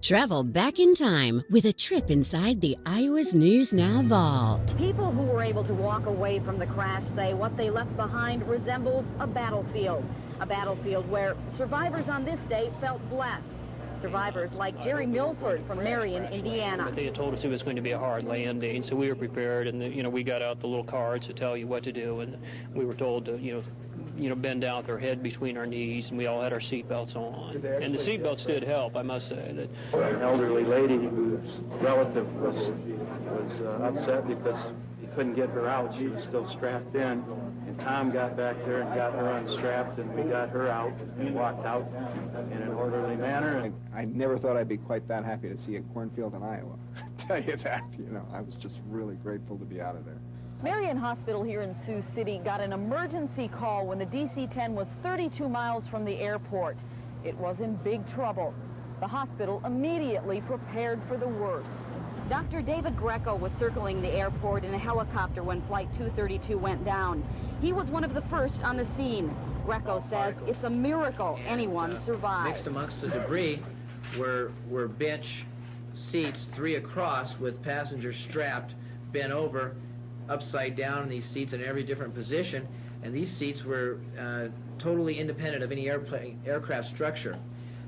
Travel back in time with a trip inside the Iowa's News Now vault. People who were able to walk away from the crash say what they left behind resembles a battlefield where survivors on this day felt blessed. Survivors like Jerry Milford from Marion, Indiana. They had told us it was going to be a hard landing, so we were prepared, and we got out the little cards to tell you what to do, and we were told to bend down with our head between our knees, and we all had our seatbelts on. And the seatbelts did help, I must say. An elderly lady whose relative was upset because he couldn't get her out. She was still strapped in. And Tom got back there and got her unstrapped, and we got her out and walked out in an orderly manner. I never thought I'd be quite that happy to see a cornfield in Iowa. I tell you that, I was just really grateful to be out of there. Marion Hospital here in Sioux City got an emergency call when the DC-10 was 32 miles from the airport. It was in big trouble. The hospital immediately prepared for the worst. Dr. David Greco was circling the airport in a helicopter when Flight 232 went down. He was one of the first on the scene. Greco says it's a miracle anyone survived. Mixed amongst the debris were bench seats, 3 across, with passengers strapped, bent over, upside down in these seats in every different position, and these seats were totally independent of any aircraft structure.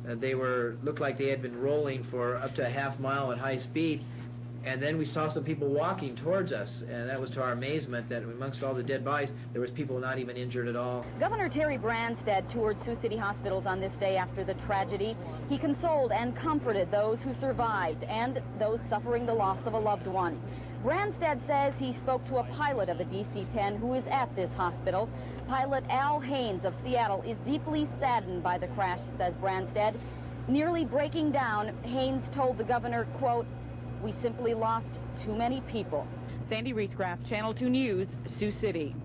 They looked like they had been rolling for up to a half mile at high speed, and then we saw some people walking towards us, and that was to our amazement that amongst all the dead bodies, there was people not even injured at all. Governor Terry Branstad toured Sioux City hospitals on this day after the tragedy. He consoled and comforted those who survived and those suffering the loss of a loved one. Branstad says he spoke to a pilot of the DC-10 who is at this hospital. Pilot Al Haynes of Seattle is deeply saddened by the crash, says Branstad. Nearly breaking down, Haynes told the governor, quote, "We simply lost too many people." Sandy Reescraft, Channel 2 News, Sioux City.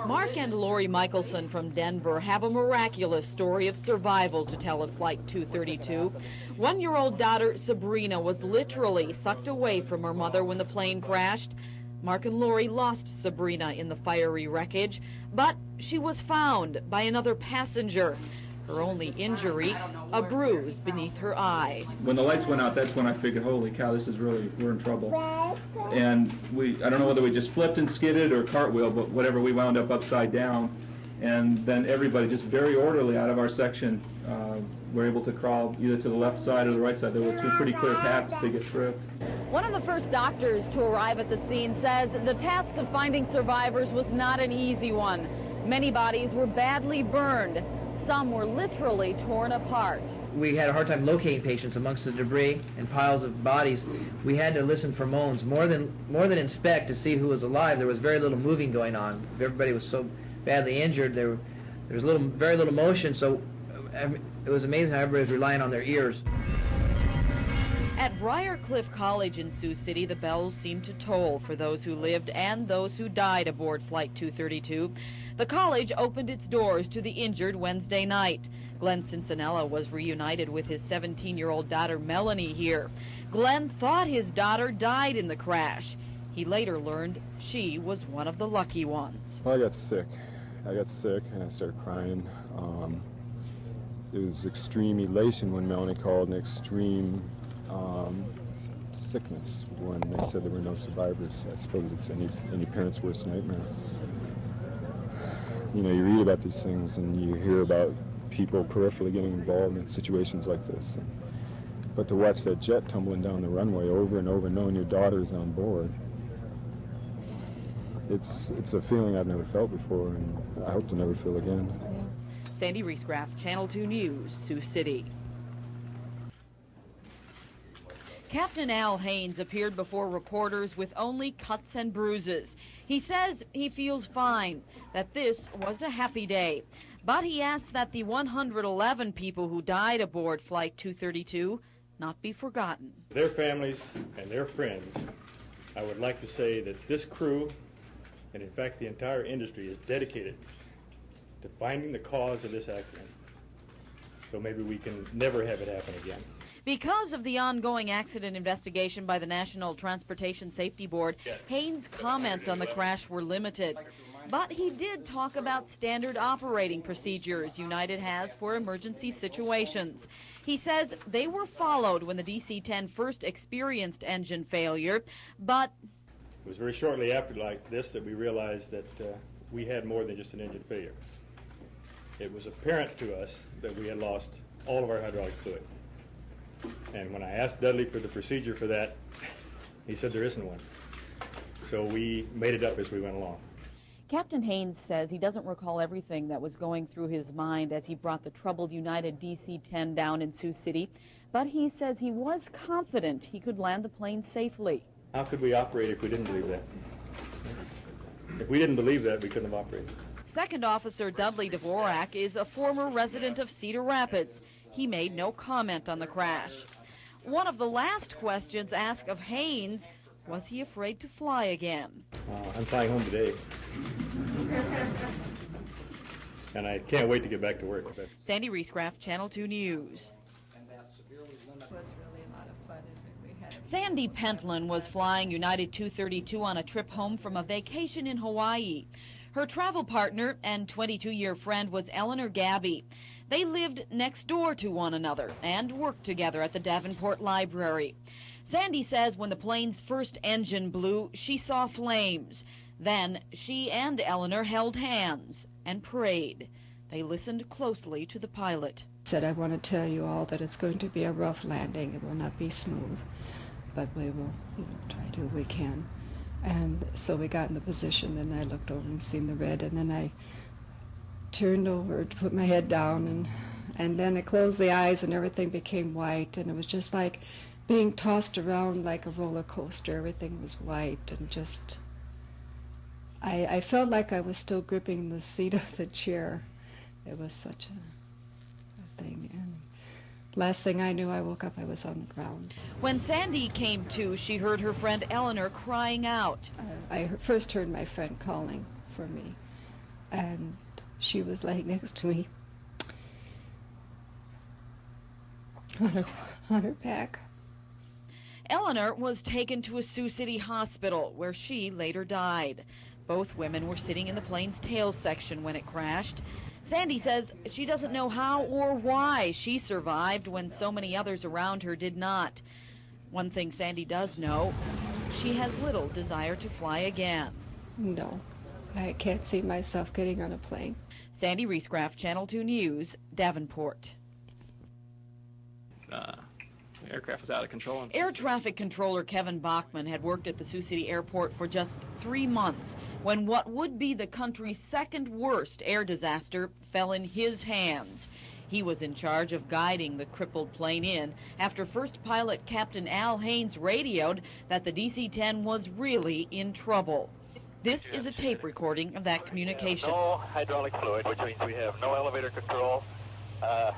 Mark and Lori Michelson from Denver have a miraculous story of survival to tell of Flight 232. One-year-old daughter Sabrina was literally sucked away from her mother when the plane crashed. Mark and Lori lost Sabrina in the fiery wreckage, but she was found by another passenger. Her only injury, a bruise beneath her eye. When the lights went out, that's when I figured, holy cow, we're in trouble. And I don't know whether we just flipped and skidded or cartwheeled, but whatever, we wound up upside down. And then everybody, just very orderly out of our section, were able to crawl either to the left side or the right side. There were 2 pretty clear paths to get through. One of the first doctors to arrive at the scene says the task of finding survivors was not an easy one. Many bodies were badly burned. Some were literally torn apart. We had a hard time locating patients amongst the debris and piles of bodies. We had to listen for moans more than inspect to see who was alive. There was very little moving going on. Everybody was so badly injured. There was very little motion. So it was amazing how everybody was relying on their ears. At Briarcliff College in Sioux City, the bells seemed to toll for those who lived and those who died aboard Flight 232. The college opened its doors to the injured Wednesday night. Glenn Cincinella was reunited with his 17-year-old daughter Melanie here. Glenn thought his daughter died in the crash. He later learned she was one of the lucky ones. Well, I got sick and I started crying. It was extreme elation when Melanie called, and extreme sickness when they said there were no survivors. I suppose it's any parent's worst nightmare. You read about these things and you hear about people peripherally getting involved in situations like this. But to watch that jet tumbling down the runway over and over, knowing your daughter's on board, it's a feeling I've never felt before, and I hope to never feel again. Sandy Reescraft, Channel 2 News, Sioux City. Captain Al Haynes appeared before reporters with only cuts and bruises. He says he feels fine, that this was a happy day. But he asked that the 111 people who died aboard Flight 232 not be forgotten. Their families and their friends, I would like to say that this crew, and in fact the entire industry, is dedicated to finding the cause of this accident. So maybe we can never have it happen again. Because of the ongoing accident investigation by the National Transportation Safety Board, Haynes' comments on the crash were limited. But he did talk about standard operating procedures United has for emergency situations. He says they were followed when the DC-10 first experienced engine failure, but it was very shortly after like this that we realized that we had more than just an engine failure. It was apparent to us that we had lost all of our hydraulic fluid. And when I asked Dudley for the procedure for that, he said there isn't one. So we made it up as we went along. Captain Haynes says he doesn't recall everything that was going through his mind as he brought the troubled United DC-10 down in Sioux City, but he says he was confident he could land the plane safely. How could we operate if we didn't believe that? If we didn't believe that, we couldn't have operated. Second Officer Dudley Dvorak is a former resident of Cedar Rapids. He made no comment on the crash. One of the last questions asked of Haynes, was he afraid to fly again? I'm flying home today. And I can't wait to get back to work. Sandy Reescraft, Channel 2 News. Sandy Pentland was flying United 232 on a trip home from a vacation in Hawaii. Her travel partner and 22-year friend was Eleanor Gabby. They lived next door to one another and worked together at the Davenport Library. Sandy says when the plane's first engine blew, she saw flames. Then she and Eleanor held hands and prayed. They listened closely to the pilot. Said, I want to tell you all that it's going to be a rough landing. It will not be smooth, but we will try to do what we can. And so we got in the position, then I looked over and seen the red, and then I turned over to put my head down, and then I closed the eyes and everything became white, and it was just like being tossed around like a roller coaster. Everything was white, and just, I felt like I was still gripping the seat of the chair. It was such a thing. And last thing I knew, I woke up, I was on the ground. When Sandy came to, she heard her friend Eleanor crying out. I first heard my friend calling for me, and she was laying next to me on her back. Eleanor was taken to a Sioux City hospital where she later died. Both women were sitting in the plane's tail section when it crashed. Sandy says she doesn't know how or why she survived when so many others around her did not. One thing Sandy does know, she has little desire to fly again. No, I can't see myself getting on a plane. Sandy Reescraft, Channel 2 News, Davenport. The aircraft was out of control. Air traffic controller Kevin Bachman had worked at the Sioux City airport for just 3 months when what would be the country's second worst air disaster fell in his hands. He was in charge of guiding the crippled plane in after first pilot Captain Al Haynes radioed that the DC-10 was really in trouble. This is a tape recording of that communication. No hydraulic fluid, which means we have no elevator control,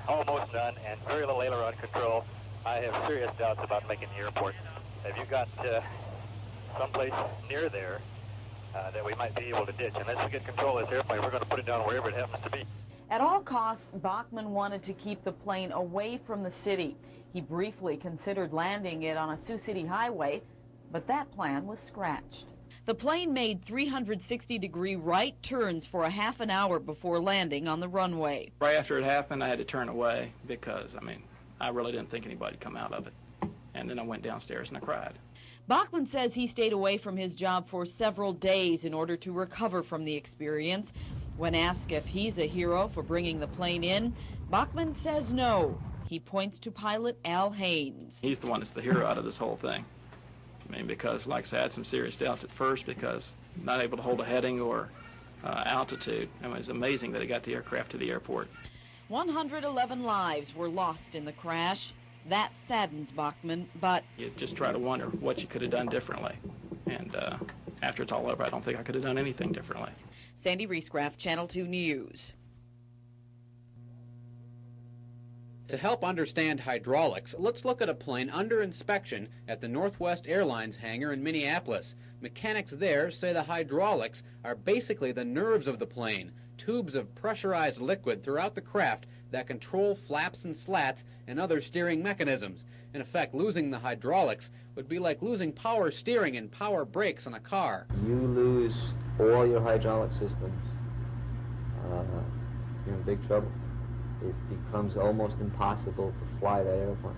almost none, and very little aileron control. I have serious doubts about making the airport. Have you got someplace near there that we might be able to ditch? Unless we get control of this airplane, we're going to put it down wherever it happens to be. At all costs, Bachman wanted to keep the plane away from the city. He briefly considered landing it on a Sioux City highway, but that plan was scratched. The plane made 360-degree right turns for a half an hour before landing on the runway. Right after it happened, I had to turn away because, I really didn't think anybody'd come out of it. And then I went downstairs and I cried. Bachman says he stayed away from his job for several days in order to recover from the experience. When asked if he's a hero for bringing the plane in, Bachman says no. He points to pilot Al Haynes. He's the one that's the hero out of this whole thing. Because, like I said, I had some serious doubts at first because not able to hold a heading or altitude. It was amazing that he got the aircraft to the airport. 111 lives were lost in the crash. That saddens Bachman, but you just try to wonder what you could have done differently. And after it's all over, I don't think I could have done anything differently. Sandy Reescraft, Channel 2 News. To help understand hydraulics, let's look at a plane under inspection at the Northwest Airlines hangar in Minneapolis. Mechanics there say the hydraulics are basically the nerves of the plane, tubes of pressurized liquid throughout the craft that control flaps and slats and other steering mechanisms. In effect, losing the hydraulics would be like losing power steering and power brakes on a car. You lose all your hydraulic systems, you're in big trouble. It becomes almost impossible to fly that airplane.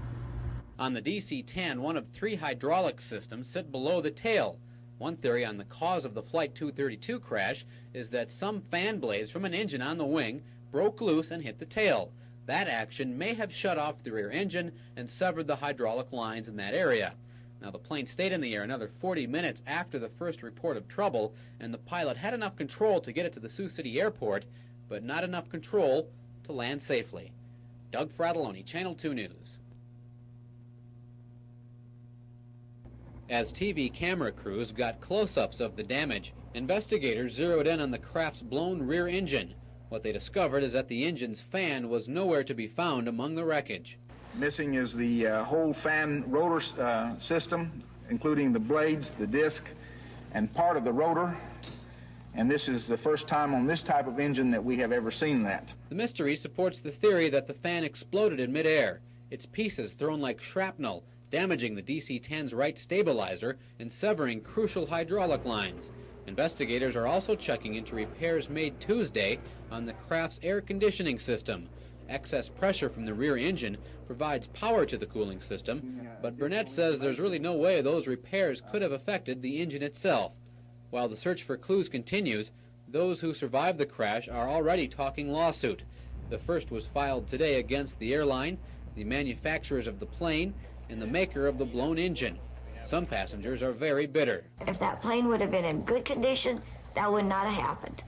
On the DC-10, one of 3 hydraulic systems sit below the tail. One theory on the cause of the Flight 232 crash is that some fan blades from an engine on the wing broke loose and hit the tail. That action may have shut off the rear engine and severed the hydraulic lines in that area. Now, the plane stayed in the air another 40 minutes after the first report of trouble, and the pilot had enough control to get it to the Sioux City airport, but not enough control to land safely. Doug Fratelloni, Channel 2 News. As TV camera crews got close-ups of the damage, investigators zeroed in on the craft's blown rear engine. What they discovered is that the engine's fan was nowhere to be found among the wreckage. Missing is the whole fan rotor system, including the blades, the disc, and part of the rotor. And this is the first time on this type of engine that we have ever seen that. The mystery supports the theory that the fan exploded in midair, its pieces thrown like shrapnel, damaging the DC-10's right stabilizer and severing crucial hydraulic lines. Investigators are also checking into repairs made Tuesday on the craft's air conditioning system. Excess pressure from the rear engine provides power to the cooling system, but Burnett says there's really no way those repairs could have affected the engine itself. While the search for clues continues, those who survived the crash are already talking lawsuit. The first was filed today against the airline, the manufacturers of the plane, and the maker of the blown engine. Some passengers are very bitter. If that plane would have been in good condition, that would not have happened.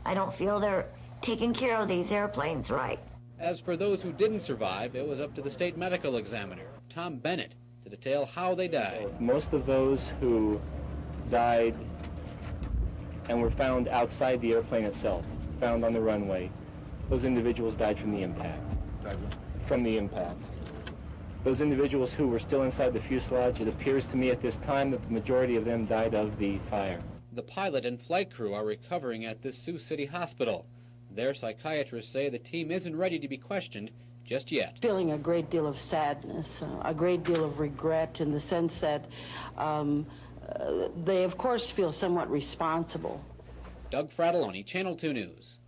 I don't feel they're taking care of these airplanes right. As for those who didn't survive, it was up to the state medical examiner, Tom Bennett, to detail how they died. Most of those who died and were found outside the airplane itself, found on the runway, those individuals died from the impact. From the impact. Those individuals who were still inside the fuselage, it appears to me at this time that the majority of them died of the fire. The pilot and flight crew are recovering at this Sioux City hospital. Their psychiatrists say the team isn't ready to be questioned just yet. Feeling a great deal of sadness, a great deal of regret in the sense that they, of course, feel somewhat responsible. Doug Fratelloni, Channel 2 News.